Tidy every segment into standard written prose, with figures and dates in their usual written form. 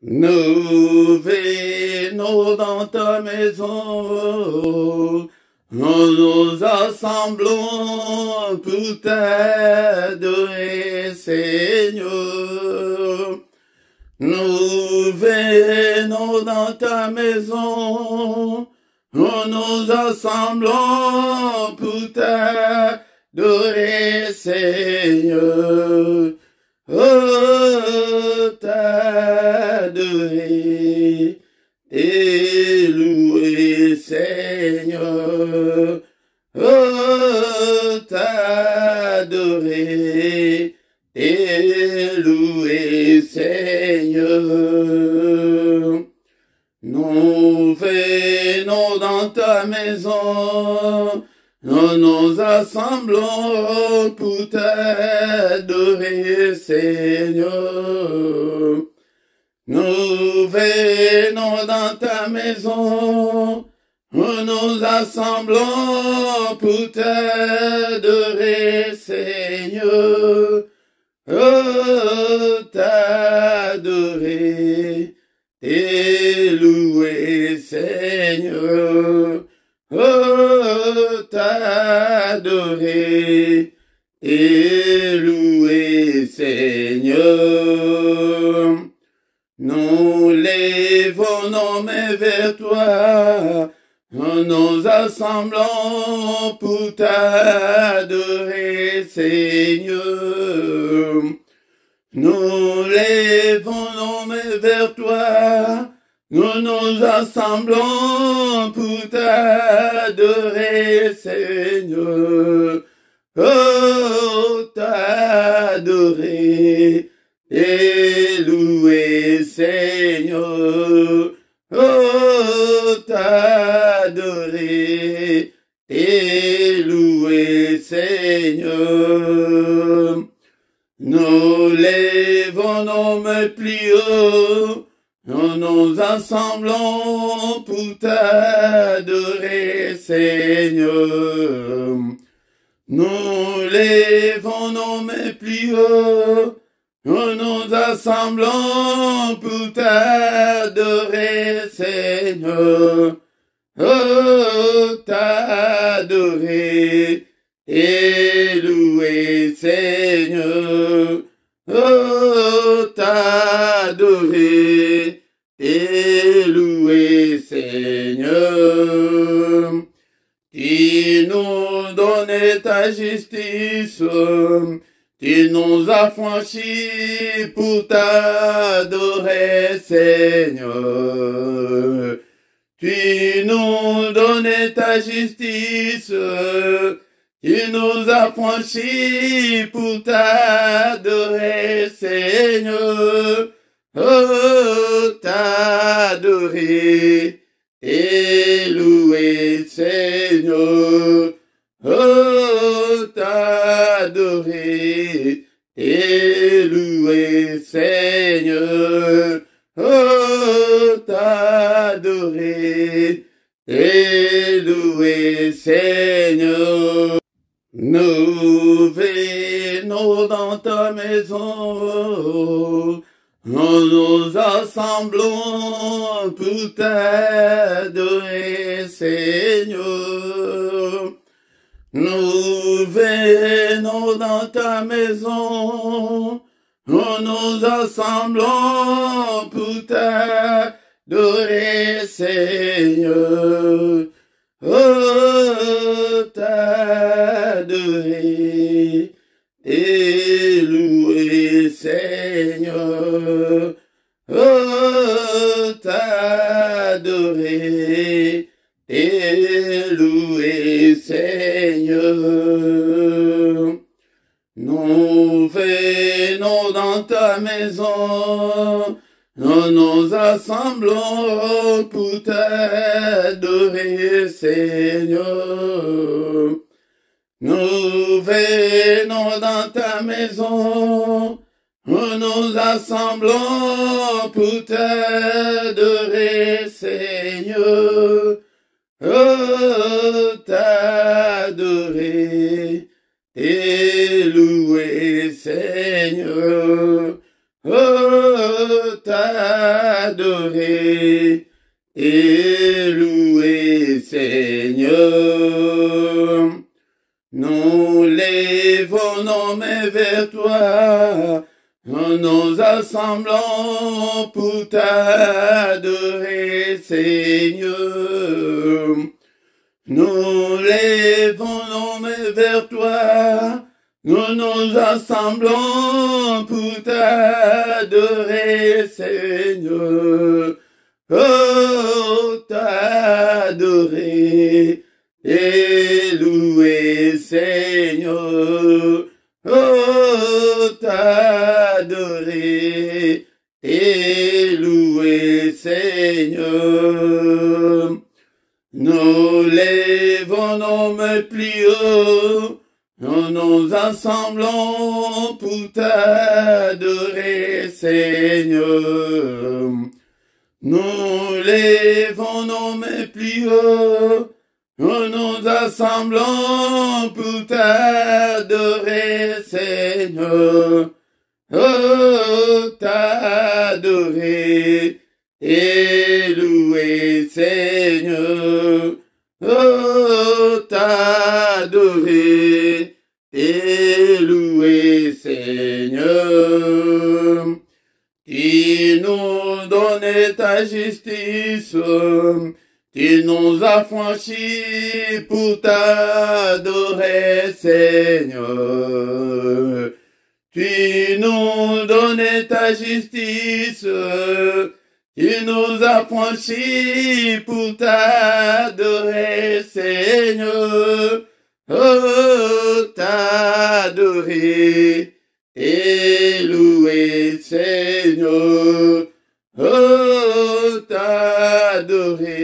Nous venons dans ta maison, nous nous assemblons pour t'adorer, Seigneur. Nous venons dans ta maison, nous nous assemblons pour t'adorer, Seigneur. Oh, t'adorer et louer, Seigneur. Oh, t'adorer et louer, Seigneur. Nous venons dans ta maison, nous nous assemblons pour t'adorer, Seigneur. Nous venons dans ta maison, nous nous assemblons pour t'adorer, Seigneur. Oh, t'adorer et louer, Seigneur. Oh, t'adorer et louer, Seigneur. Nous lèvons nos mains vers toi, nous nous assemblons pour t'adorer, Seigneur. Nous lèvons nos mains vers toi, nous nous assemblons pour t'adorer, Seigneur. Oh, t'adorer et louer, Seigneur. Oh, t'adorer et louer, Seigneur. Nous lèvons nos mains plus haut, nous nous assemblons pour t'adorer, Seigneur. Nous lèvons nos mains plus haut, nous nous assemblons pour t'adorer, Seigneur. Oh, t'adorer et louer, Seigneur. Oh, t'adorer et louer, Seigneur. Tu nous donnes ta justice, tu nous as franchis pour t'adorer, Seigneur. Tu nous donnes ta justice, tu nous as franchis pour t'adorer, Seigneur. Oh, t'adorer et louer, Seigneur. Oh, t'adorer et louer, Seigneur. Oh, t'adorer et louer, Seigneur. Nous venons dans ta maison, nous nous assemblons pour t'adorer, Seigneur. Nous venons dans ta maison, nous nous assemblons pour t'adorer, Seigneur. Oh, t'adorer et louer, Seigneur. Oh, t'adorer et louer, Seigneur. Nous venons dans ta maison, nous nous assemblons pour t'adorer, Seigneur. Nous venons dans ta maison, nous nous assemblons pour t'adorer, Seigneur. Oh, t'adorer et louer, Seigneur. Oh, t'adorer et louer, Seigneur. Nous lèvons nos mains vers toi, nous nous assemblons pour t'adorer, Seigneur. Nous lèvons nos mains vers toi, nous nous assemblons pour t'adorer, Seigneur. Oh, t'adorer et louer, Seigneur. Oh, t'adorer et louer, Seigneur. Nous lèvons nos mains plus haut, nous nous assemblons pour t'adorer, Seigneur. Nous lèvons nos mains plus haut, nous nous assemblons pour t'adorer, Seigneur. Oh, t'adorer et louer, Seigneur. Oh, t'adorer et louer, Seigneur. Tu nous donnes ta justice, tu nous as franchis pour t'adorer, Seigneur. Tu nous donnes ta justice, tu nous as franchis pour t'adorer, Seigneur. Oh, t'adorer et louer, Seigneur. Oh, t'adorer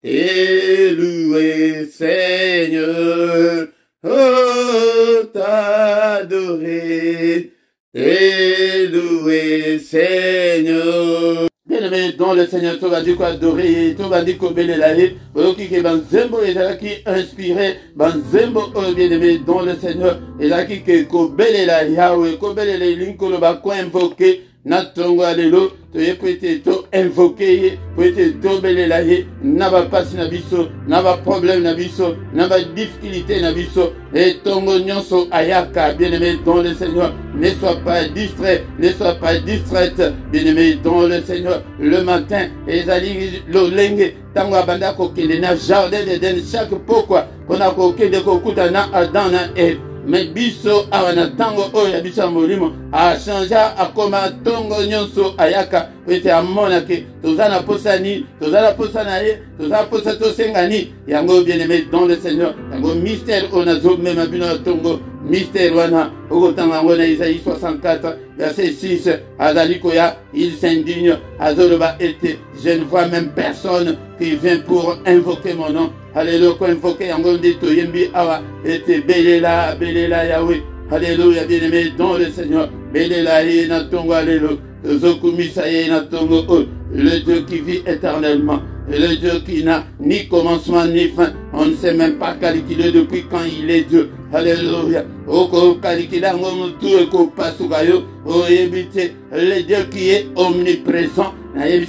et louer, Seigneur. Oh, t'adorer et louer, Seigneur. Bien-aimé, dans le Seigneur, tu vas dire quoi adorer, tu vas dire quoi bénélayer, qui est Banzembo, et là qui inspiré, Banzembo, bien-aimé, dans le Seigneur, et là qui est Kobélela Yahweh, Kobélela Linko, va quoi invoquer, Natongo Alelo, tu es prêté, tu invoqué, prêté, tu bénélayer, n'a pas passé nabiso, n'a pas problème nabiso, n'a pas difficulté nabiso, et tongo nyonso ayaka, bien-aimé, dans le Seigneur, ne sois pas distrait, ne sois pas distraite, bien-aimé, dans le Seigneur, le matin, ezali lolenge, tango abanda kokende na jardin d'Eden, chaque pourquoi, qu'on a kokende kokuta na Adam na Ève, mais biso awana tango oya biso ya molimo a changea akoma tongo nyonso ayaka ete amona ke tozana posani tozana posana ye tozana posa tosengani yango bien-aimé dans le Seigneur yango mystère onazo mema bino tongo mystère wana okotanga ngo na Isaïe 64 verset 6 azali koya il s'indigne azoloba ete je ne vois même personne qui vient pour invoquer mon nom. Alléluia, ko invoquer yango ndito yembi awa ete belela belela Yahweh. Alléluia, bien-aimé dans le Seigneur. Belela ye na tongo alléluia. Zokumisa ye na tongo o. Le Dieu qui vit éternellement. Le Dieu qui n'a ni commencement ni fin. On ne sait même pas calculer depuis quand il est Dieu. Alléluia. Oko calculer ngom tout e ko pasukayo. O ebite le Dieu qui est omniprésent. Il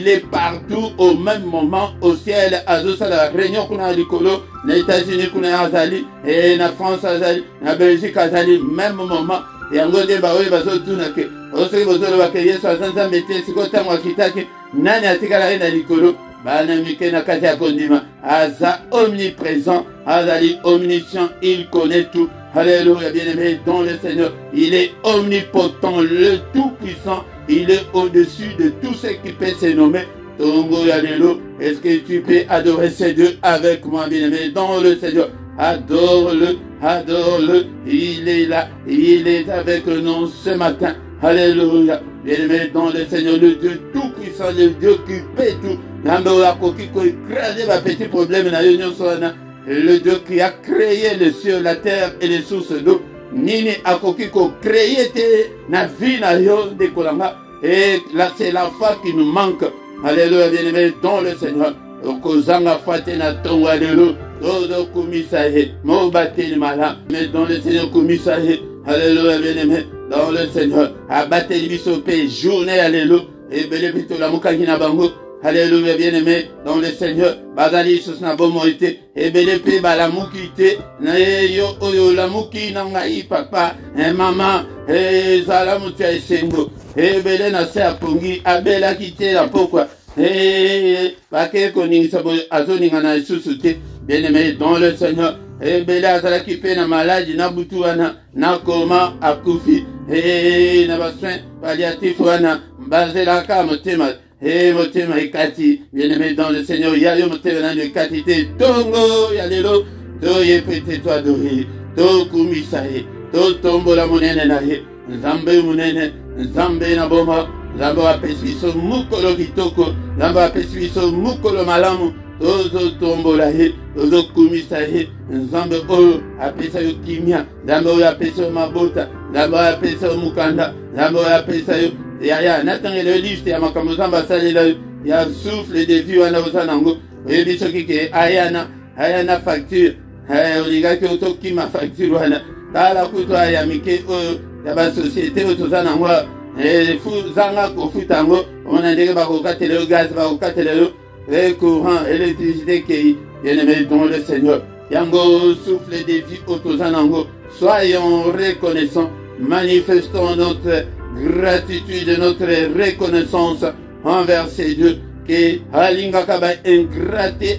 est partout au même moment au ciel. La réunion qu'on a l'écolo, les États-Unis qu'on a azali, et la France azali, la Belgique azali, même moment. Et en gros, des baoui bazo tunake. Aussi, vous allez voir que Yesu a 500 mètres, si vous avez un kitaki, nani a tigala na l'écolo. Banamike na kati ya kondima. Aza omniprésent, azali omniscient, il connaît tout. Alléluia, bien-aimé, dans le Seigneur, il est omnipotent, le tout-puissant, il est au-dessus de tout ce qui peut se nommer. Tongo, alléluia, est-ce que tu peux adorer ces dieux avec moi, bien-aimé, dans le Seigneur? Adore-le, adore-le, il est là, il est avec nous ce matin. Alléluia, bien-aimé, dans le Seigneur, le Dieu tout-puissant, le Dieu qui peut tout. Le Dieu qui a créé les cieux, la terre et les sources d'eau. Nini akokiko créé na vie na yo de kolanga. Et là c'est la foi qui nous manque. Alléluia, bien-aimé, dans le Seigneur. Okozanga fate na tongo alléluia. Todo kumisahe. Mo bateli mala. Mais dans le Seigneur kumisahe. Alléluia, bien-aimé. dans le Seigneur. Abattez biso pe journée, alléluia. Et belé plutôt la moukakina bango. Alléluia, bien-aimé, dans le Seigneur. Bazali sus na bomo ite. Et belé pe balamuki ite. Na yo oyo la muki na ngai papa. Et maman. Et zalamuti a esengo. Et belé na se apongi. Abela kite la pokwa. Et pake koning sabo azoninga na susute. Bien-aimé, dans le Seigneur. Et belé azala kipe na maladie na butuana. Na koma akufi. Et na bassoin palliatif wana. Bazela ka motema. Et motema ekati. Bien-aimé, dans le Seigneur. Yayo motema na ekati te. Tongo yalelo. To yepete to adori. To kumisaye. To tombo la monene na ye. Nzambe munene. Nzambe na boma. Nzambe apesi biso mukolo kitoko. Nzambe apesi biso mukolo malamu. Tozo tombo la ye. Tozo kumisa ye. Nzambe oyo apesa yo kimia. Nzambe oyo apesa yo mabota. Nzambe oyo apesa yo mukanda. Nzambe oyo apesa yo. Ya natanga le liste ya makambo Nzambe asalela yo. Ya souffle de vie wana osanango. Oyebi soki ke ayana facture. Oligaki otokima facture wana. Tala kutu aya mike oyo ya ba société oyo tozanango. Zanga kofutango. Omona ndenge bakokatela yo gaz, bakokatela yo courant, électricité qui bien-aimé dans le Seigneur. Yango souffle de vie otozanango. Soyons reconnaissants. Manifestons notre gratitude, notre reconnaissance envers ces dieux qui alinga kaba ingraté,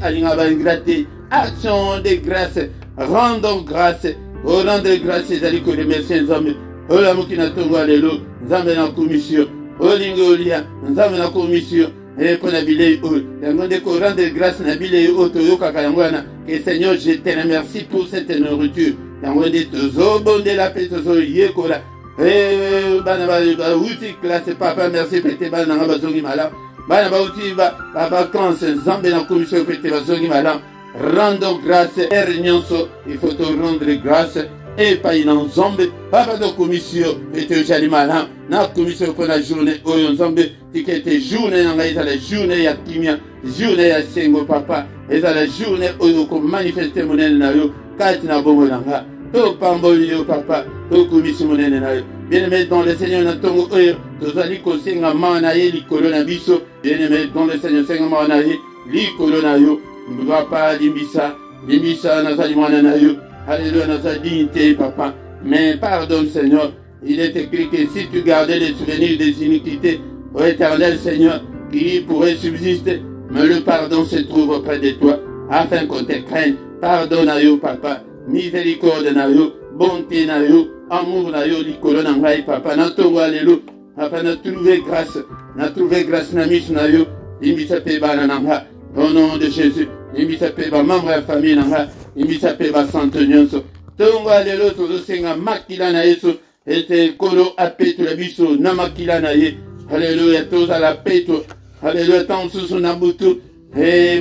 action de grâce, rendons grâce, au rendre grâce ezali ko remercier Nzambe, ola mukina tongo alelo, Nzambe na commission, olingo olia, Nzambe na commission, et pour la billet, yango de ko rendre grâce na billet otoyoka kayangwana, que Seigneur je te remercie pour cette nourriture, yango de tozo bonde la paix tozo yekola. Eh, bana ba uti classe papa merci pete bana nga bazongi mala bana ba uti ba vacances Nzambe na commission pete bazongi mala rendons grâce ernyonso il faut te rendre grâce et pas in Nzambe papa de commission pete jali mala na commission pour la journée oyo Nzambe tikete journée nga eza la journée ya kimia journée ya sengo papa eza la journée oyo ko manifester monene na yo kati na bongo nanga to pamboli yo papa to commission monene na yo. Bien-aimé dans le Seigneur, natongo oyo tozali kosenga mana ye likolo na biso. Bien-aimé dans le Seigneur, senga mana ye likolo na yo. Papa limbisa nazali mwana na yo. Alléluia, nazali dignité papa. Mais pardonne Seigneur, il est écrit que si tu gardais les souvenirs des iniquités, ô éternel Seigneur, qui pourrait subsister, mais le pardon se trouve auprès de toi, afin qu'on te craigne. Pardonne à yo papa, miséricorde na yo, bonté na yo, amour na yo likolo na ngai papa na tongo alelo papa na trouvé grâce na miso na yo limbisa pe bana na nga au nom de Jésus limbisa pe ba membre ya famille na nga limbisa pe ba santo nyonso tongo alelo tozosenga makila na yesu ete kolo apetula biso na makila na ye haleluya tozala peto haleluya tansusu na butu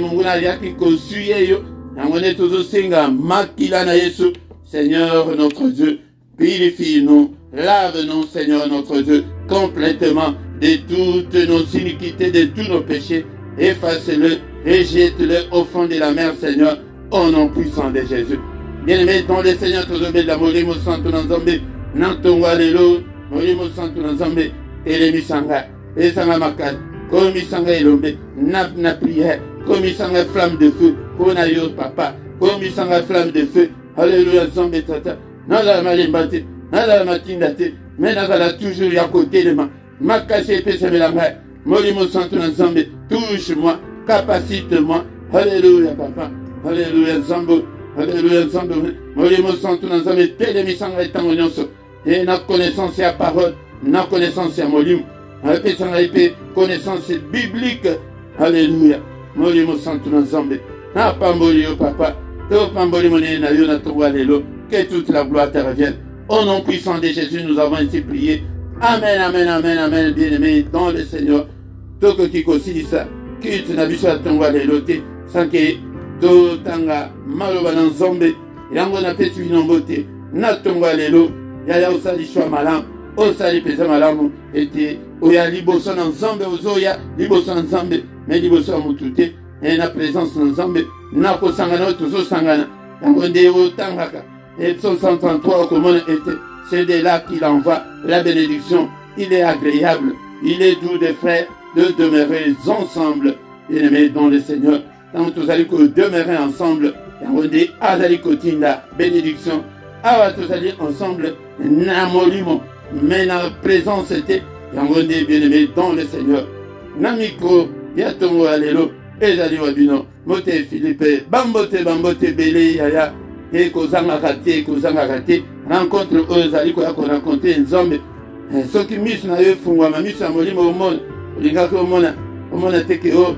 mungu na aliaki kosuye yo yango nde tozosenga makila na yesu Seigneur notre Dieu. Purifie-nous, lave-nous, Seigneur notre Dieu, complètement de toutes nos iniquités, de tous nos péchés. Efface-le, rejette-le au fond de la mer, Seigneur, au nom puissant de Jésus. Bien-aimé, dans le Seigneur, tu as la Molimo Santo Nzambe, Nantonga Lelo, Molimo Santo Nzambe, Elemisanga, Esanga Makan, Komisanga Elombe, na prière, Komisanga flamme de feu, Konayo Papa, Komisanga flamme de feu, Alléluia, Nzambe Tata. Nala malimbate, nala matindate, mais nazala toujours à côté de moi. Ma cassé pèse la main. Molimo Santo Nzambe, touche-moi, capacite-moi. Alléluia, papa. Alléluia, Nzambe. Alléluia, Nzambe. Molimo Santo Nzambe, télémisanga et tangonyonso. Et na connaissance à parole, na connaissance à molimo. Avec sa épée, connaissance biblique. Alléluia. Molimo Santo Nzambe. Na pambolio, papa. To pamboli monene na yo na towa lelo. Que toute la gloire te revienne. Au nom puissant de Jésus, nous avons ainsi prié. Amen, amen, amen, amen, bien-aimé, dans le Seigneur. Toko kiko silisa, kitu na biso atongwa lelo te, sanke to tanga maloba na Nzambe, yango na pesi binombo te, na tongwa lelo, yaya osali shwa malamu, osali pesa malamu, ete oya liboso na Nzambe, ozoya liboso na Nzambe, me liboso ya mutu te, e na présence na Nzambe, na kosangana o tozo sangana, yango nde otangaka. Et Psaume 133, comment était c'est de là qu'il envoie la bénédiction. Il est agréable, il est doux des frères de demeurer ensemble. Bien-aimés dans le Seigneur, tant tous allez demeurer ensemble, on dit azali kotinda bénédiction. Awa tous allez ensemble, namolimo, mais la présence était, on dit bien-aimés dans le Seignor. Namiko, yatongo alelo, ezali wabino, mote Philippe, bambote belé yaya, et kozanga kate, rencontre ozali koya ko rencontrer nzombe. Ceux qui mis na yo fungwa mis na molimo omona, lingaka omona teke o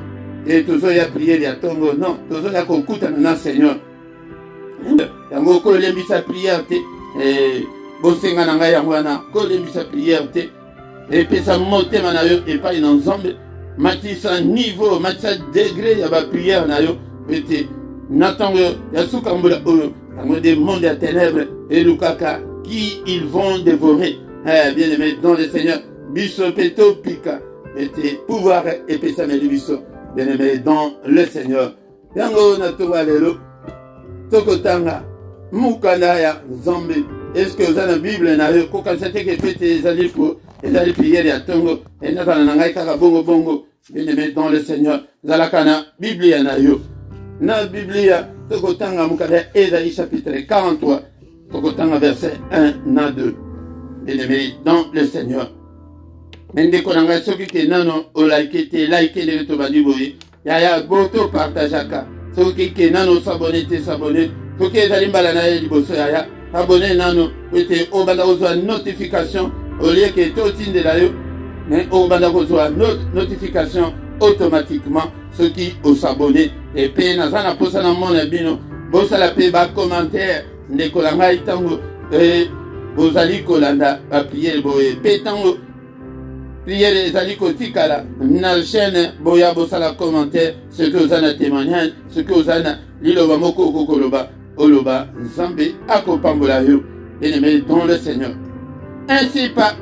et toujours ya prière ya tongo non, toujours ya kokuta na Seigneur. Yango ko lembisa prière te, bosenga na ngai yango wana, ko lembisa prière te. Et puis ça motema na yo et pas une ensemble, matisa niveau, matisa degré ya ba prière na yo, ete natango ya sukambula oyo, yango des mondes à ténèbres et lukaka qui ils vont dévorer. Bien-aimé dans le Seigneur, biso peto pika, mettez pouvoir et pesa me biso. Bien-aimé dans le Seigneur. Yango na towa lelo, tokotanga, mukana ya Nzambe. Est-ce que vous avez la Bible na yo, koka sete ke pete ezali pour, ezali prière ya tongo, et na kana ngai kaka bongo bongo. Bien-aimé dans le Seigneur, zalakana Biblia na yo. Na Biblia, tokotanga mukana ezali chapitre 43, tokotanga verset 1 à 2. Bien-aimé dans le Seigneur. Mende konanga soki ke nano o like le to badi boye. Ya boto partageaka. Soki ke nano s'abonner, soki ezali mbala na liboso ya abonner nano ete o banda kozwa notification au lieu que to tindela yo, mais o banda kozwa notification automatiquement soki o s'abonner et pe na zana posa na mona bino bosa la pe ba commentaire ndeko la ngai tango bozali kolanda ba prière boye petango prière ezali kotikala na chaîne boya bosala commentaire ce que vous avez témoignage ce que vous avez liloba moko kokoloba oloba Nzambe akopambola yo bien-aimé dans le Seigneur. Ainsi par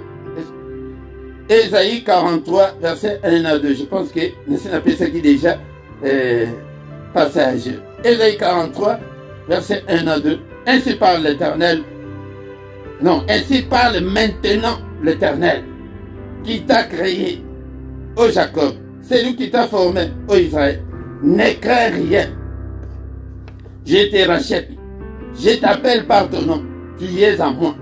Ésaïe 43 verset 1 à 2, je pense que c'est un peu ça qui déjà passage. Ésaïe 43 verset 1 à 2. Ainsi parle l'Éternel. Non, ainsi parle maintenant l'Éternel, qui t'a créé, ô Jacob, c'est lui qui t'a formé, ô Israël. Ne crains rien. Je te rachète. Je t'appelle par ton nom. Tu es à moi.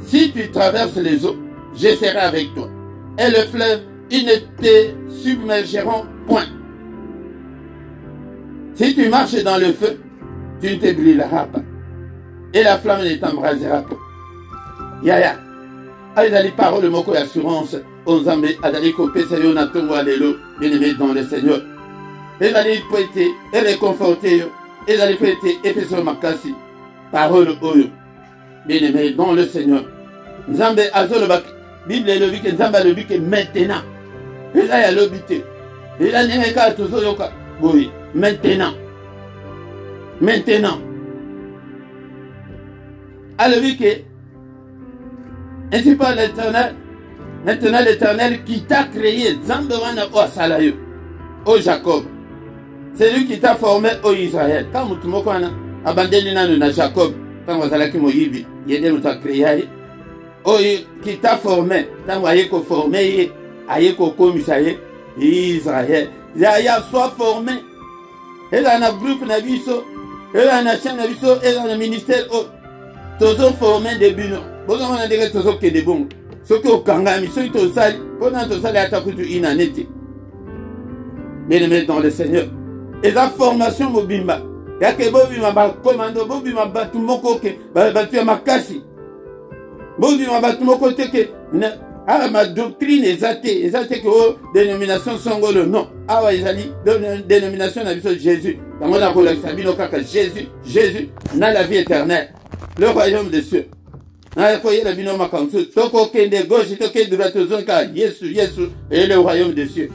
Si tu traverses les eaux, je serai avec toi. Et le fleuve, ils ne te submergeront point. Si tu marches dans le feu, tu ne te brûleras pas. Et la flamme ne t'embrasera pas. Yaya. Aïdali parole moko assurance. Onzambe adali kopesa yo na tongo alelo. Bien-aimé dans le Seigneur. Ezali poete et réconforter yo. Ezali poete et peso makasi. Parole oyo. Bien-aimé dans le Seigneur. Nzambe azolo bak. Bible elobi ke Nzambe alobi ke maintenant. Ezali alobi te. Ezali nengeka tozo yoka. Oui, maintenant. Maintenant. Alobi ke ainsi par l'Éternel. Maintenant l'Éternel qui t'a créé. Nzambe wana o asala yo. O Jacob. C'est lui qui t'a formé au Israël. Quand mutu moko wana abandeli nanu na Jacob. Quand wazalaki moyibi. Yende muta créé. Oh, qui t'a formé, t'as voyé qu'on formé, aïe qu'on commissaire, Israël. Yaya soit formé. Et là, on a groupe Nabiso, et là, on a chaîne Nabiso, et là, on a ministère, toujours formé des buts. Bon, on a dit que toujours que des bons. Ceux qui ont kangami, ceux qui ont sali, pendant tout ça, les attaques du inanité. Bien-aimés dans le Seigneur. Et la formation, Mobimba. Y'a que Bobimba, commando, Bobimba, tout mon coquet, battu à Makasi. Bon, du mon côté que ma doctrine est athée que dénomination songolo non. Ah ouais, ils ont dénomination de Jésus. Dans mon apôtre, Jésus n'a la vie éternelle. Le royaume des cieux. N'a pas la vie non ma kansu. Toko kende gauche, toko de batozonka, Yesu, et le royaume des cieux.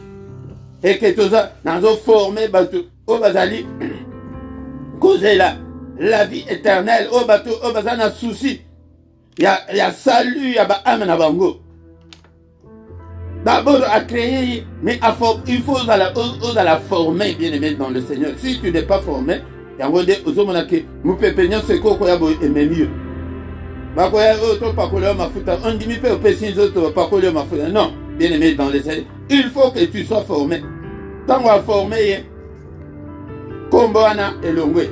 Et que tout ça, nous avons formé bateau, au bazali, causer la vie éternelle, au bateau, au bazana souci. Il y a salut, il y a âme à bango. D'abord à créer, mais il faut la former, bien aimé dans le Seigneur. Si tu n'es pas formé, il y a un monde aux hommes qui nous pépénions ce qu'on a aimé mieux. On dit non, bien aimé dans les Seigneur, il faut que tu sois formé. Tant qu'on a formé, Komboana et Longwe.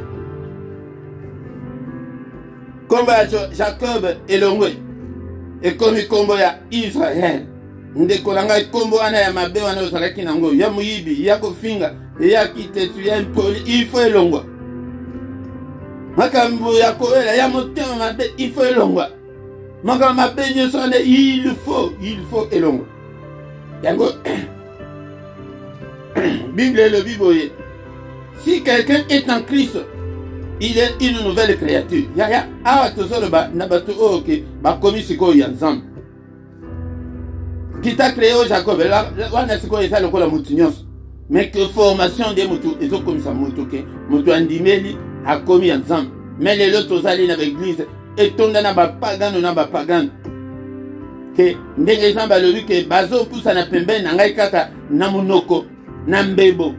Kombo ya Jacob et Longwe. Et comme Kombo ya Israël. Ndekolanga Kombo ana ya mabe wana osalaki nango. Ya muyibi, ya kofinga, ya kitetu, ya impoli, il faut elongwa. Makambo ya koela, ya motema mabe, il faut elongwa. Makambo mabe nyosone, il faut elongwa. Yango, Bible le Bible. Si quelqu'un est en Christ, il est une nouvelle créature. Yaya, awa tozolo ba nabato oke ba komi siko yanzam. Kita créé au Jacob, là wana siko esa lokola mutu nyonso. Mais que formation de mutu ezo komi sa mutu ke mutu andimeli a komi yanzam. Mais les autres tozali na l'église et tonda na ba pagano na ba pagano. Que ndenge zamba lobi ke bazo pusa na pembe na ngai kaka na munoko na mbebo.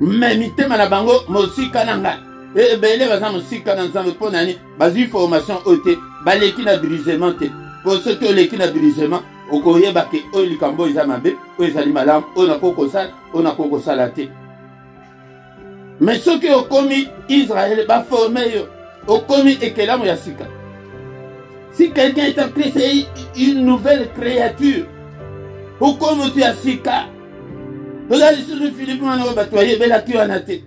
Mais mitema na bango mosika nanga e bele baza mosika na nzambe po nani bazi formation ote baleki na brisement te pour ceux qui leki na brisement okoyeba ke o likambo eza mabe o ezali malamu o na koko sala te. Mais ceux qui ont commis Israël ba formé yo okomi ekelamu ya sika. Si quelqu'un est en Christ, c'est une nouvelle créature. Okomi tu ya sika. Regardez sur le Philippe, on a batoyé, bela qui en a été.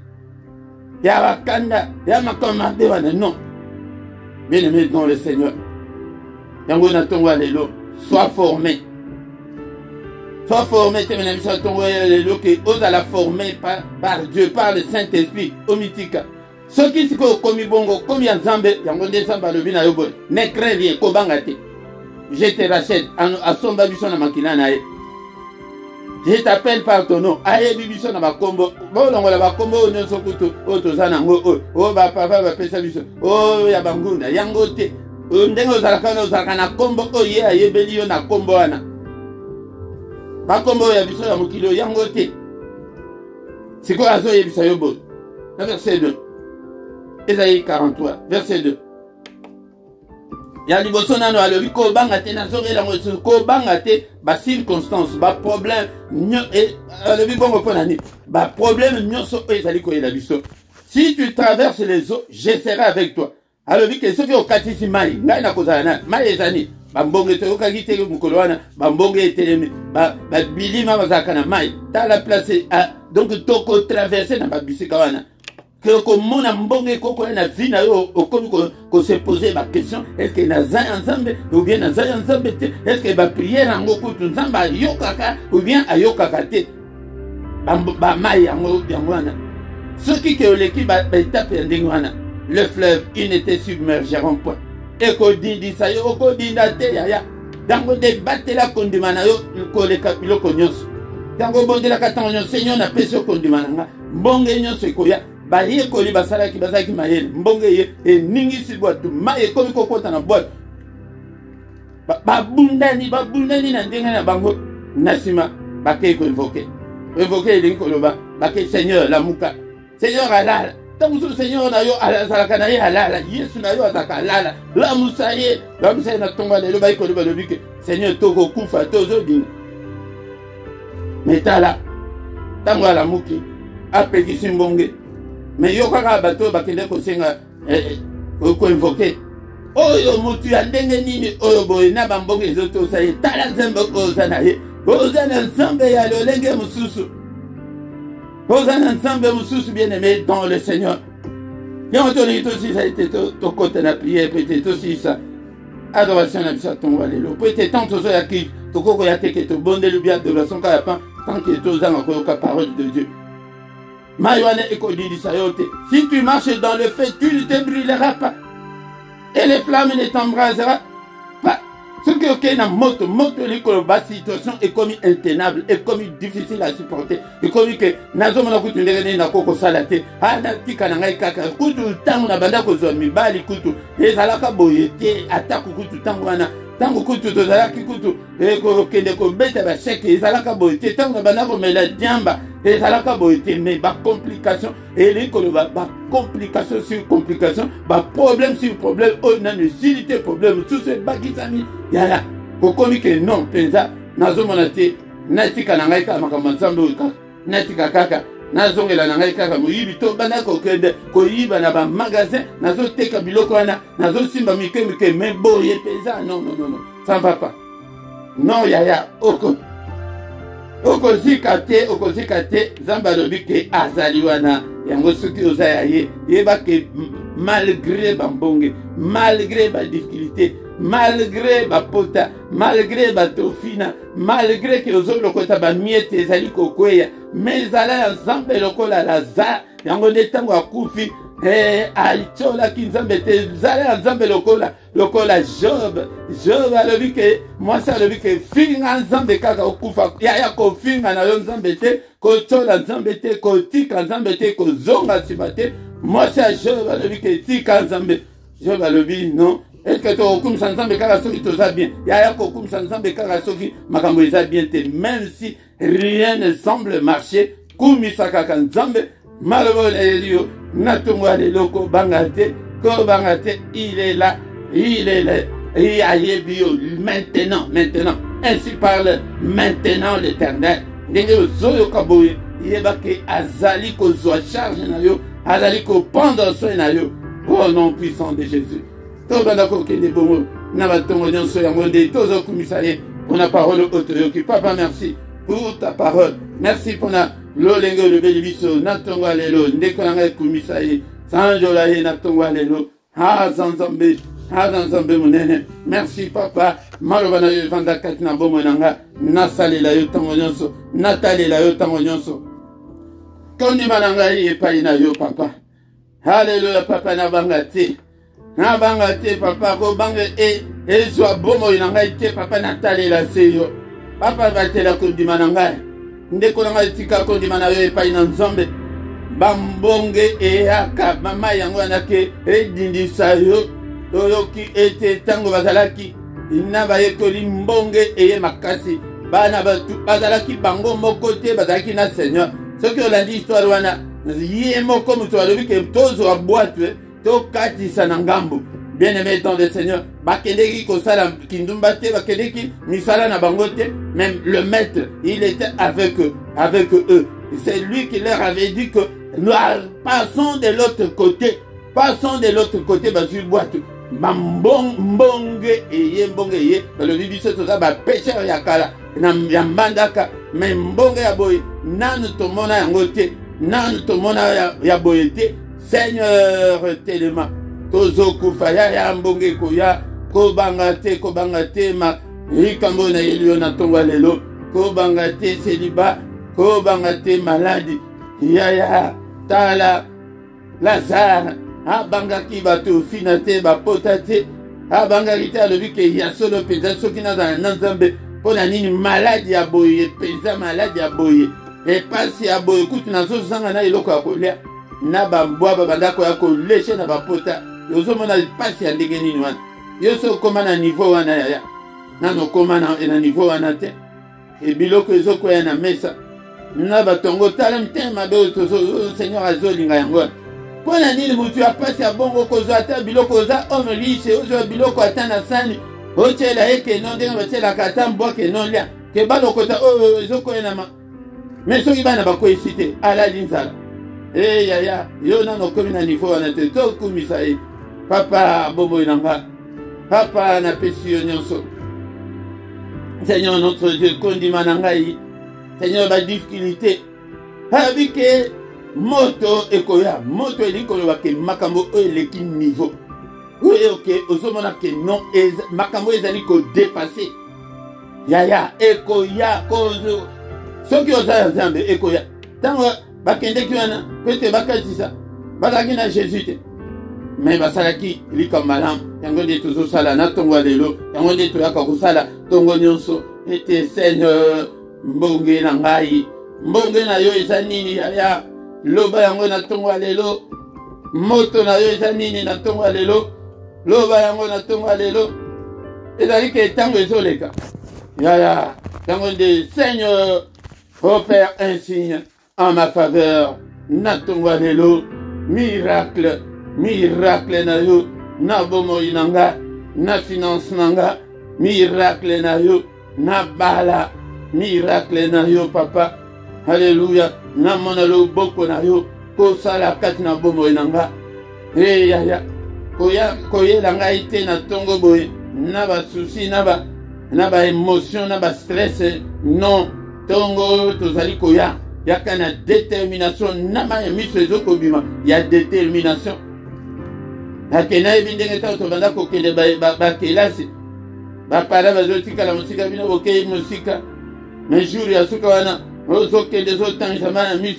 Il y a Wakanda, il y a Makamade, non. Bien aimé dans le Seigneur. Sois formé. Sois formé, tu ose à la former par Dieu, par le Saint-Esprit, au mythique. Ceux qui sont comme Bongo, comme Yanzambe, Yangonde le Bina Yobo, ne crains rien, Kobangate. Je te rachète, à son babison à Makinanae. Je t'appelle par ton nom. Aye bibiso na bakombo. Bon longo la bakombo nyonso kutu. O tozana ngo o ba papa ba pesa biso. O ya bangunda yango te. Ndengo zalaka na kombo o ye ayebeli yo na kombo wana. Bakombo ya biso ya mokilo yango te. Siko azo yebisa yo bo. Na verset 2. Ésaïe 43 verset 2. Ya liboso nano alobi ko banga te na zoge la mosu ko banga te ba circonstance ba problème nyo et alobi bongo ponani ba problème nyonso ezali ko ela biso. Si tu traverses les eaux, je serai avec toi. Alobi ke soki okatisi mai ngai na kozala na mai ezani ba mbonge te okaki te mukolo wana ba mbonge etelemi ba bilima bazaka na mai ta la place donc toko traverser na ba bisika wana. Que comme on a mbonge koko na vie na yo okomi ko se poser ma question, est-ce que na za ensemble ou bien na za ensemble est-ce que ba prière ngo kutu nzamba yokaka ou bien ayokaka te ba mai yango wana ceux qui que l'équipe ba taper ndingwana le fleuve il n'était submergeront point et ko dindi sa yo ko dinda te ya dango de batela kondimana yo ko le kapilo konyoso dango bondela katanyo Seigneur na peso kondimana nga mbonge nyonso ekoya baye koli basala ki bazaki mayele mbonge ye ningi si boîte maye komi kokota na boîte babundani na ndenge na bango nasima bake ko invoquer elingi koloba bake Seigneur la muka Seigneur alala tamusu Seigneur na yo ala kana ye alala Yesu na yo ataka alala la musaye na tonga lelo baye koloba lobike Seigneur toko kufa tozo ding metala tango ala muki apekisi mbonge. Mais yo kaka bato bakende ko senga ko invoquer oyo mutu ya ndenge nini oyo boye na bambongo ezoto saye tala nzambe ozana ye ozana nzambe ya lolenge mususu ozana nzambe mususu bien aimé dans le Seigneur. Bien entendu aussi ça a été to côté na prière peut-être aussi ça adoration na bisa tonga lelo peut-être tant ozo ya ki to koko ya teke to bonde le bien adoration ka pa tant que to zanga ko ka parole de Dieu. Si tu marches dans le feu, tu ne te brûleras pas. Et les flammes ne t'embraseront pas. Ce qui est dans moto, la situation est comme intenable, est comme difficile à supporter. Et comme que nazo mona kutu ndenge na koko salate. Ana tika na ngai kaka kutu tangu na banda ko zo mibali kutu. Ezalaka boyete atako kutu tangu wana. Tango kutu tozalaki kutu ko kende ko beta ba chèque ezalaka boyete tangu na banda ko mela diamba. ezalaka boye te mais bacomplication eleki koloba bacomplication sur complication baproblème sur problème oyo nano esili te problème mosusu ebakisami yaya kokomi ke non mpenza nazomona te natika na ngai kaka makambo ya nzambe oyo kaka natika kaka nazongela na ngai kaka moyibi to banda kokende koyiba na bamagasin nazoteka biloko wana nazosimba mike mike me boye mpenza non ça va pas non yaya okozika te nzambe alobi ke azali wana yango soki oza ya ye yeba ke malgré bambonge malgré badifficulté malgré bapota malgré batofina malgré ke ozolokota bamiete ezali kokweya me ezala ya nzambe lokola lazare yango nde ntango akufi aitiolaki nzambe te ezala ya nzambe lokola job alobi ke mwasi alobi ke finga nzambe kaka okufa yaya kofinga na yo nzambe te kotiola nzambe te kotika nzambe te kozonga nsima te mwasi ya job alobi ke tika nzambe job alobi non est-ce que tokokumisa nzambe kaka soki toza bien yaya kokumisa nzambe kaka soki makambo eza bien te même si rien ne semble marcher kumisa kaka nzambe maloba na elio natongo ya lelo kobanga te il est là ayebi yo maintenant ainsi parle maintenant l'Éternel ndenge ozoyoka boye yeba ke azali kozwa charge na yo azali kopendre soin na yo au nom puissant de Jésus tobanda kokende bongo na batongo nyonso yango nde tozokumisa ye mpona parole oyo toyoki papa merci pour ta parole merci mpona lolenge olobeli biso na ntongo ya lelo ndeko na ngai ekumisa ye sanjola ye na ntongo ya lelo aza nzambe monene merci papa maloba na yo evanda kati na bomoi na nga nasalela yo ntango nyonso natalela yo ntango nyonso kondima na ngai epai na yo papa haleluya papa nabanga te papa kobanga ezwa bomoi na ngai te papa natalela se yo papa batela kondima na ngai ndeko na ngai tika kondima na yo epai na nzambe bambonge eyaka mama yango wana ke edindisa yo toyoki ete ntango bazalaki na bayekoli mbonge eye makasi bana batu bazalaki bango moko te bazalaki na seigneur soki olandi histoire wana ye moko moto alobi ke tozwa bwate tokatisa na ngambo bien-aimé dans le Seigneur bakendeki kosala kindumba te bakendeki misala na bango te même le maître il était avec eux c'est lui qui leur avait dit que nous passons de l'autre côté bazui boite mbonge eye balobi biso toza bapêcheur ya kala ya mbandaka mais mbonge ya boye nanu tomona yango te nanu tomona ya boye te Seigneur telema tozokufa ya mbonge koya kobanga te ma likambo na elio na ntongo ya lelo kobanga te seliba kobanga te maladi ya tala Lazare abangaki bato fina te bapota te abangaki te alobi ke ya solo mpenza soki nazala na nzambe mpo na nini maladi ya boye mpenza maladi ya boye epasi ya boye kutu nazozanga na eloko ya kolia na bambwa babandako ya koleshe na bapota ozomona pasi ya ndenge nini wana yo so okoma na niveau wana yaya nano okoma na niveau wana te ebiloko ezokwea na mesa na batongo tala mtema mabe oyo seigneur azolinga yango wana mpo na nini motu ya pasi ya bongo kozwa ata biloko oza homme riche ozwa biloko ata na sani otyela ye keno ndenge batyelaka ata mbwa keno lia ke balokota oyo ezokwena me soki bana bakweyisi te alali nzala yaya yo nano okomi na niveau wana te tokumisa ye papa bomoi na nga papa napesi yo nyonso Seigneur notre Dieu kondima na ngai Seigneur badifficulté abi ke moto ekoya moto eli koloba ke makambo oyo eleki niveau oyo ke ozomona ke non makambo ezali kodepase yaya ekoya kozo soki oza ya nzambe ekoya ntango bakendeki wana pete bakatisa bazalaki na jésus te me basalaki likambo malamu yango nde tozosala na ntongo ya lelo yango nde toyaka kosala ntongo nyonso ete seigneur mbonge na ngai mbonge na yo eza nini yaya loba yango na ntongo ya lelo moto na yo eza nini na ntongo ya lelo loba yango na ntongo ya lelo ezali ke ntango ezoleka yaya yango nde seigneur opère un signe en ma faveur. Natongwa lelo, miracle, miracle na yo, na bomo inanga, na finance nanga, miracle na yo, na bala, miracle na yo papa. Alléluia, na mona lo boko na yo, ko sala kati na bomo inanga. Hey ya ya, koye langa ite na tongo boy, na ba souci, na ba émotion, na ba stress, non, tongo tozali koya. Il y a une détermination. Il y a détermination. Mais jour il y a ce qu'on a. Roso que des autres temps ça m'a mis.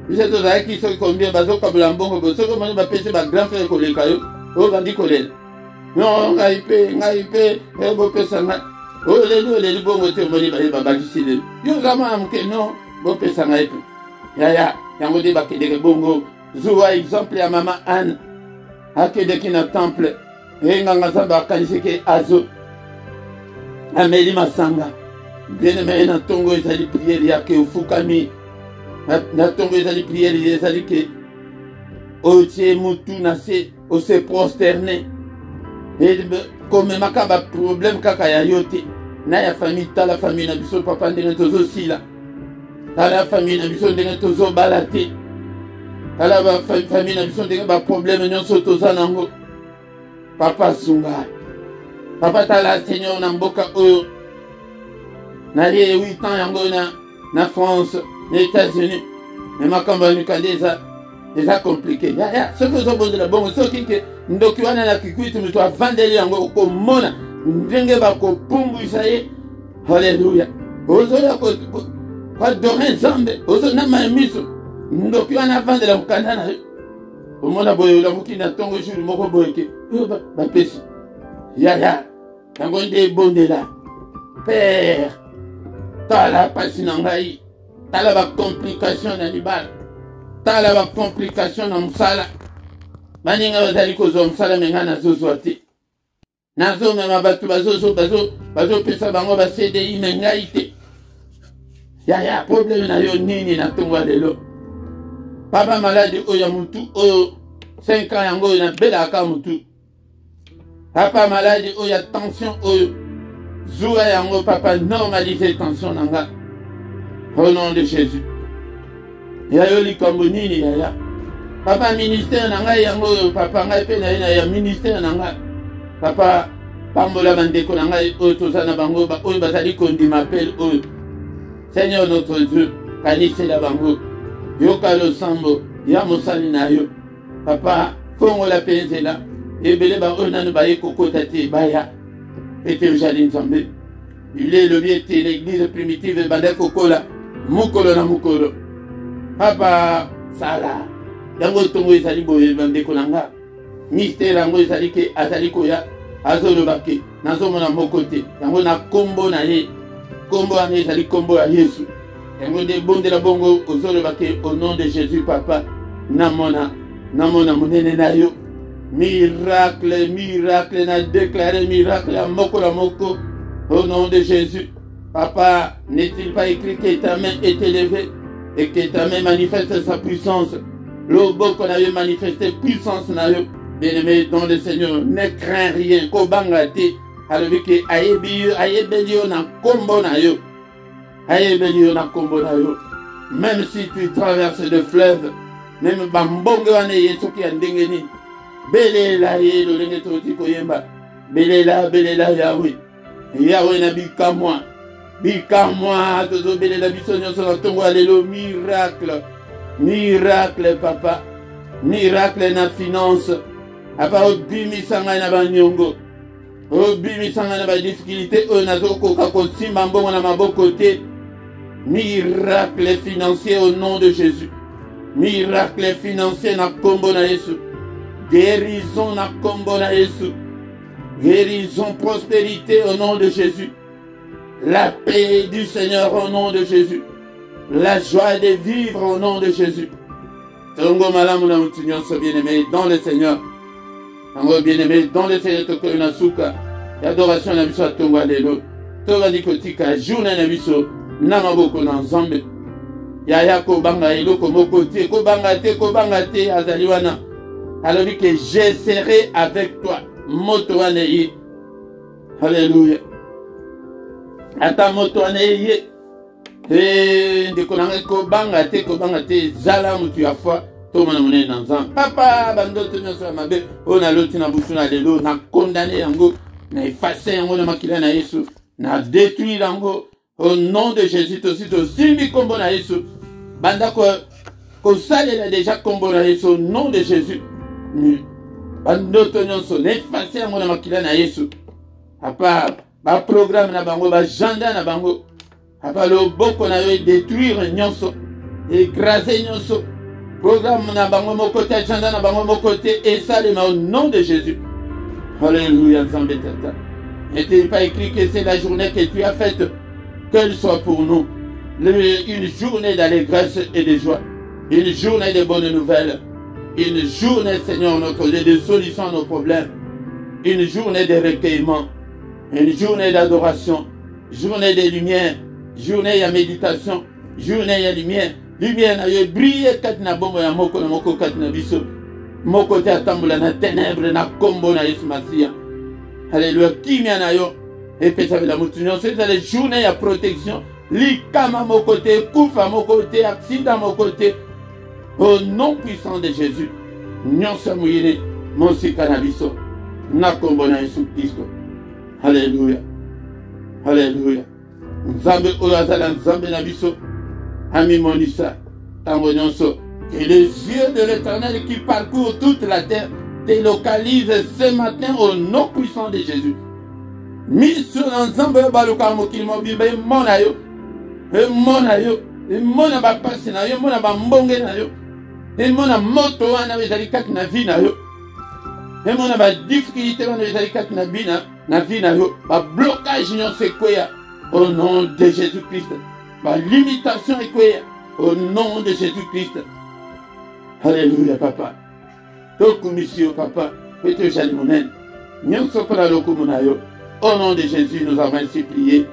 Vous êtes aux aïeux qui sont combien bazo comme l'ambon bazo comme on va passer ma grand frère collègue caillou. Oh bandi collègue. Non ngaipé et beau pesanga. Oh les bon côté moni ba ici. Yo zama amke non. Bon pesanga et ya yango de bakede bongo. Zuwa exemple ya mama Anne. Akede kina temple. Et nganga zamba kanjike azo. Ameli masanga. Bien-aimé, na tongo ezali prière ya ke ufukami. Na tongo ezali prière ezali ke otie mutu na se o se prosterner. Et comme makaba problème kaka ya yote. Na ya famille ta la famille na biso papa ndenge tozo sila. Ta la famille na biso ndenge tozo balate. Ta la famille na biso ndenge ba problème nyonso toza nango. Papa sunga. Papa ta la Seigneur na mboka oyo. Na 8 ans yango na France, les États-Unis. Mais ma campagne déjà compliqué. Ce que vous avez de la bonne, ce qui est ndokiwana na kikuitu mtu avandeli yango ko mona ndenge ba ko pumbu isaye. Hallelujah. Ozoya ko adorer Nzambe, ozo na mamiso. Ndokiwana avandela mukanda na. Omona boyo la mukina tongo jour moko boyeke. Ba pesi. Ya. Yango nde bondela. Père tala pasi na ngai tala ba complication na libala tala ba complication na msala baninga bazali kozwa msala menga na zozwa te nazo mema batu bazo pesa bango ba CDI menga ite ya problème na yo nini na tongwa lelo papa malade oyo mutu oyo 5 ans yango na bela ka mutu papa malade oyo tension oyo Zoua yango papa normaliser tension nanga. Au nom de Jésus. Yayo likambo nini yaya. Papa ministère nanga yango papa ngai pe na ya ministère nanga. Papa pambola bandeko nanga oyo tozana bango ba oyo bazali kondi m'appelle oyo. Seigneur notre Dieu, kanise la bango. Yoka lo sambo ya mosali na yo. Papa fongo la penzela. Ebele ba oyo nanu ba ekokota te baya. Était Jaline Zambé. Il est le lieu de l'église primitive de Bandeko Kola. Mukolo na Mukolo. Papa Sala. Yango tongo ezali boye Bandeko nanga. Mystère yango ezali ke azali koya. Azolo bake. Nazo mona mokote. Yango na kombo na ye. Kombo ane ezali kombo ya Yesu. Yango de bonde la bongo ozolo bake au nom de Jésus papa. Namona monene na yo. Miracle, n'a déclaré miracle à moko la moko au nom de Jésus. Papa, n'est-il pas écrit que ta main est élevée et que ta main manifeste sa puissance? L'obo qu'on avait manifesté puissance na yo. Bien-aimé dans le Seigneur, ne crains rien. Kobangate, alors que ayebelio na kombo na yo. Ayebelio na kombo na yo. Même si tu traverses le fleuve, même bambongo ane yeso ki andengeni. Belela ye lo lenge toti koyemba. Belela Yahweh. Yahweh na bika moi tozo belela biso nyonso na tongo alelo miracle. Miracle papa. Miracle na finance. Apa obimisanga na banyongo. Obimisanga na ba difficulté o nazo koka kosimba mbongo na maboko te. Miracle financier au nom de Jésus. Miracle financier na kombo na Yesu. Guérison na kombo na Yesu. Guérison, prospérité au nom de Jésus. La paix du Seigneur au nom de Jésus. La joie de vivre au nom de Jésus. Tongo malamu na mutunyon so bien-aimé dans le Seigneur. Tongo bien-aimé dans le Seigneur toko na suka. Adoration na biso tongo alelo. Toba dikotika journée na biso na maboko na Nzambe. yaya kobanga eloko moko te kobanga te azali wana alobi que je serai avec toi moto wana ye alléluia ata moto wana ye ndeko nanga kobanga te zala mutu ya foi tomona monene na nzambe papa bandoto nyonso ya mabe oyo naloti na butu na lelo na condamné yango na efface yango na makila na Yesu na détruire yango au nom de Jésus tosimbi kombo na Yesu banda kosalela déjà kombo na Yesu au nom de Jésus bandoto nyonso na efface yango na makila na Yesu apa ba programme na bango ba agenda na bango apa loboko na yo détruire nyonso écraser nyonso programme na bango moko te agenda na bango moko te esalema au nom de Jésus. Alléluia Nzambe Tata. N'était pas écrit que c'est la journée que tu as faite, qu'elle soit pour nous une journée d'allégresse et de joie, une journée de bonnes nouvelles, une journée Seigneur notre Dieu de solution à nos problèmes, une journée de recueillement, une journée d'adoration, journée de lumière, journée de méditation, journée de lumière. Lumière na yo brille kati na bombo ya moko na moko kati na biso moko te atambola na ténèbre na kombo na Yesu Masia. Alléluia kimia na yo epesa la mutu nyonso c'est la journée ya protection likama moko te kufa moko te accident moko te au nom puissant de Jésus nyonso muyine mosika na biso na kombo na Yesu Kristo. Alléluia alléluia Nzambe oyo azala Nzambe na biso Ami Monissa, que les yeux de l'Éternel qui parcourent toute la terre te localisent ce matin au nom puissant de Jésus. Mis sur l'ensemble de Baluka Mokilmo Bibe, Monayo, et Monayo, et Mona Bapasinayo, Mona Bambongenayo, et Mona Moto, Anavizalika Navinayo, et Mona Badifkite, Anavizalika Navinayo, ba blocage non sequoia au nom de Jésus-Christ. Ma limitation est quoi au nom de Jésus-Christ. Alléluia, papa. Toku monsieur, papa. Pete Jalimonen. Nyonso para lokumunayo. Au nom de Jésus, nous avons ainsi prié.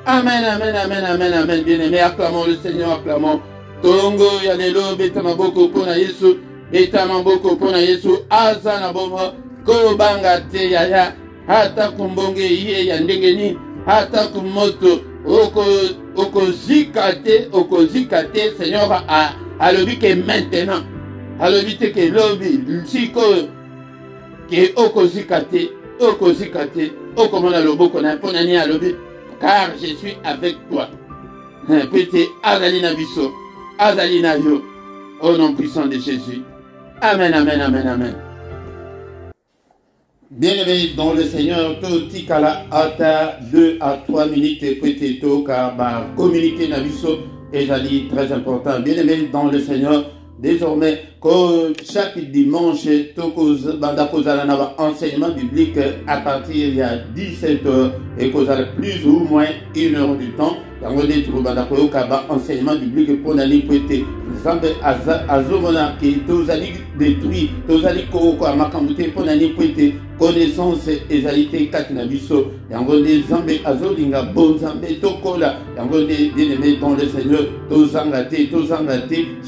Amen, amen, amen, amen, amen. Bien-aimés, acclamons le Seigneur, acclamons. Tongo yalelo betama boko pona Yesu. Betama boko pona Yesu. Azana bomo. Kobanga te yaya. Hata kumbonge iye ya ndengeni. Hata kumoto. Okozikate, Seigneur, à l'obi que maintenant, à l'obi que l'obi, siko, que okozikate, okomona lobo qu'on a ponani à l'obi, car je suis avec toi. Pété, azalina biso, azalina yo, au nom puissant de Jésus. Amen, amen, amen, amen. Bien-aimés dans le Seigneur, Totikala Ata 2 à 3 minutes peut-être car communiquer Nabiso et j'allais très important. Bien-aimés dans le Seigneur, désormais, chaque dimanche, Tokos Bandakozala n'a enseignement biblique à partir il y a 17h et causera plus ou moins 1 heure du temps. Dans le Bandakoyo Kaba enseignement biblique pour n'aller prêter. Zambe Azomona qui tozali détruit, tozali Koko Amakamute pour n'aller prêter connaissance et égalité Katinabiso. Yangonde Zambe Azolinga Bon Zambe Tokola. Yangonde bien-aimé dans le Seigneur, Tozangate,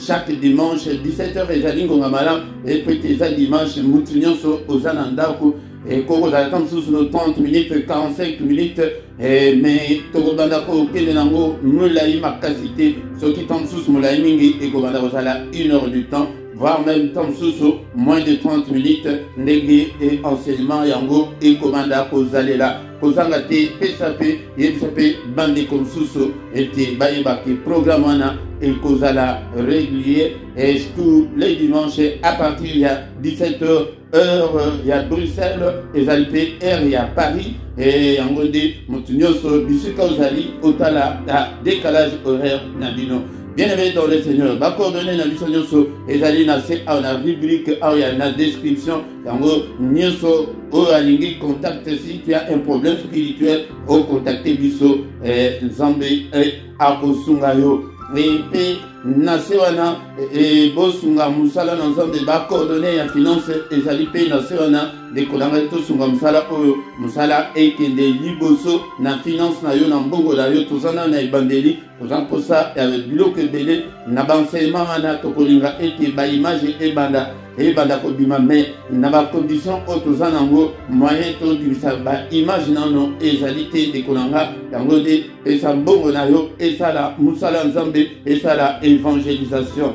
chaque dimanche 17h et Jalingo Mamala et prêter ça dimanche Moutinyoso aux Anandaku. Et Koko Zalatam sous nos 30 minutes, 45 minutes, mais Tokobandako, Kelenango, Moulaï Makasité, ceux qui tombent sous Moulaï Mingi et Kobanda Rosala 1 heure du temps, voire même tombent sous moins de 30 minutes, Négé et enseignement Yango et Kobanda Kozalela, Kozangate, PSAP, YSAP, Bandi comme sous et Bayebaki, Programmana et Kozala régulier, et tous les dimanches à partir de 17h. Heure, il y a Bruxelles, et Zalipé, il y a Paris, et en gros, Montunyoso, Bisuka Ozali, Otala, décalage horaire, Nabino. Bien-aimé dans le Seigneur, ma coordonnée Nabisonyoso, et Zali Nassé, à la rubrique, il y a la description, en gros, Nyoso, au Alingi, contacte si tu as un problème spirituel, au contacter Bisso, Zambé, et Akosungayo. Et nase wana bosunga musala na nzambe bacoordonne ya finance ezali mpe nase wana ndeko na ngai tosunga musala oyo musala ekende liboso na finance na yo na mbongo na yo toza na ebandeli toza mposa ya biloko ebele na baenseignement wana tokolinga ete baimage ebanda kobima me na bacondition oyo toza nango moyen tondimisa baimage nano ezali te ndeko na nga yango nde pesa mbongo na yo esala musala nzambe esala évangélisation.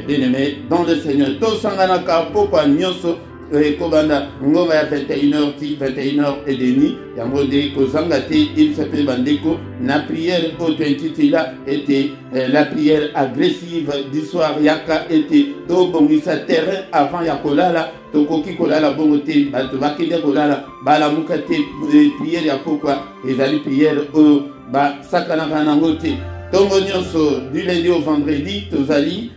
Bien-aimé dans le Seigneur tosanganaka pokwa nyonso kobanda ngova ya 21h ti 21h30 yango nde kozanga te ilsape bandeko na prière oyo tointitula ete la prière agressive du soir yaka ete tobongisa terrain avant ya kolala tokoki kolala bongo te bato bakende kolala balamuka te prière ya pokwa ezali prière oyo basakanaka nango te tongo nyonso du lundi au vendredi tozali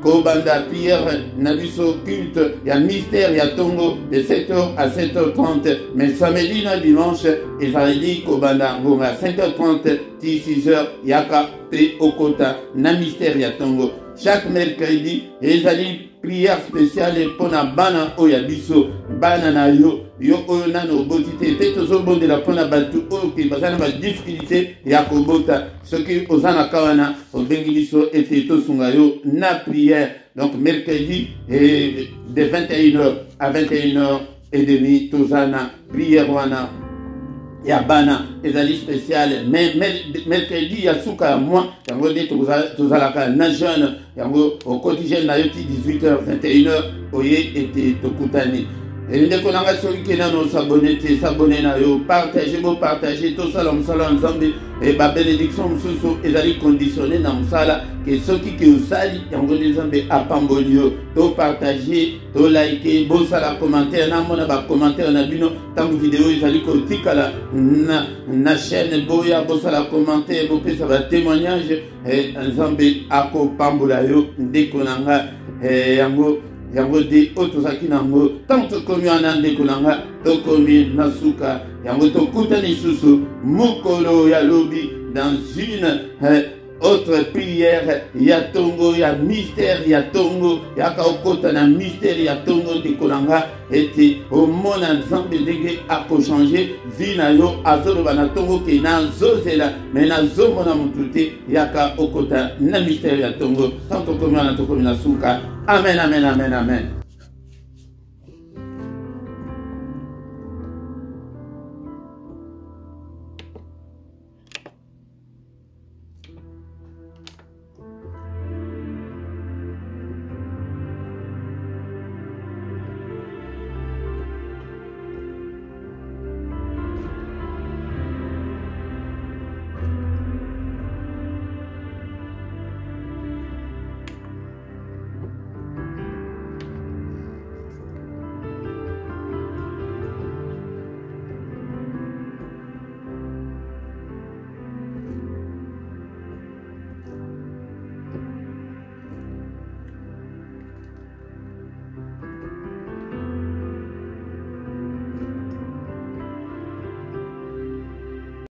kobanda prière na biso culte ya mystère ya tongo de 7h à 7h30 mais samedi na dimanche ezali kobanda ngonga 5h30 ti 6h yaka pe okota na mystère ya tongo. Chaque mercredi ezali prière spéciale pona bana oya biso bana na yo oyo nano oboti te pe tozobondela mpona bato oyo ke baza na badifficulté ya kobota soki oza na kawana obengi biso ete tosunga yo na prière. Donc mercredi de 21h à 21h30 toza na prière wana ya bana ezali spécial mais mercredi ya suka ya moi yango nde tozalaka na jeune yango okoti jeune na yo ti 18h 21h oye ete tokutani ndeko na ngai soki kena no sabone te sabone na yo partage tosala mosala nzambe babénédiction mosusu ezali conditionné na mosala ke soki ke osali yango nde nzambe apamboli yo topartage tolike bosala commentaire namona bacommentaire na bino ntango video ezali kotikala na chaîne boya bosala commentaire bopesa batémoignage nzambe akopambola yo ndeko na ngai yango de oyo tozalaki nango ntango tokomi wana ndeko na nga tokomi na suka yango tokutani lisusu mokolo ya lobi dans une autre prière ya tongo ya mystère ya tongo yaka okota na mystère ya tongo ndeko na nga ete omona nzambe ndenge akochange vi na yo azoloba na tongo ke nazozela me nazomona motu te yaka okota na mystère ya tongo ntango tokomi wana tokomi na suka. Amen, amen, amen, amen.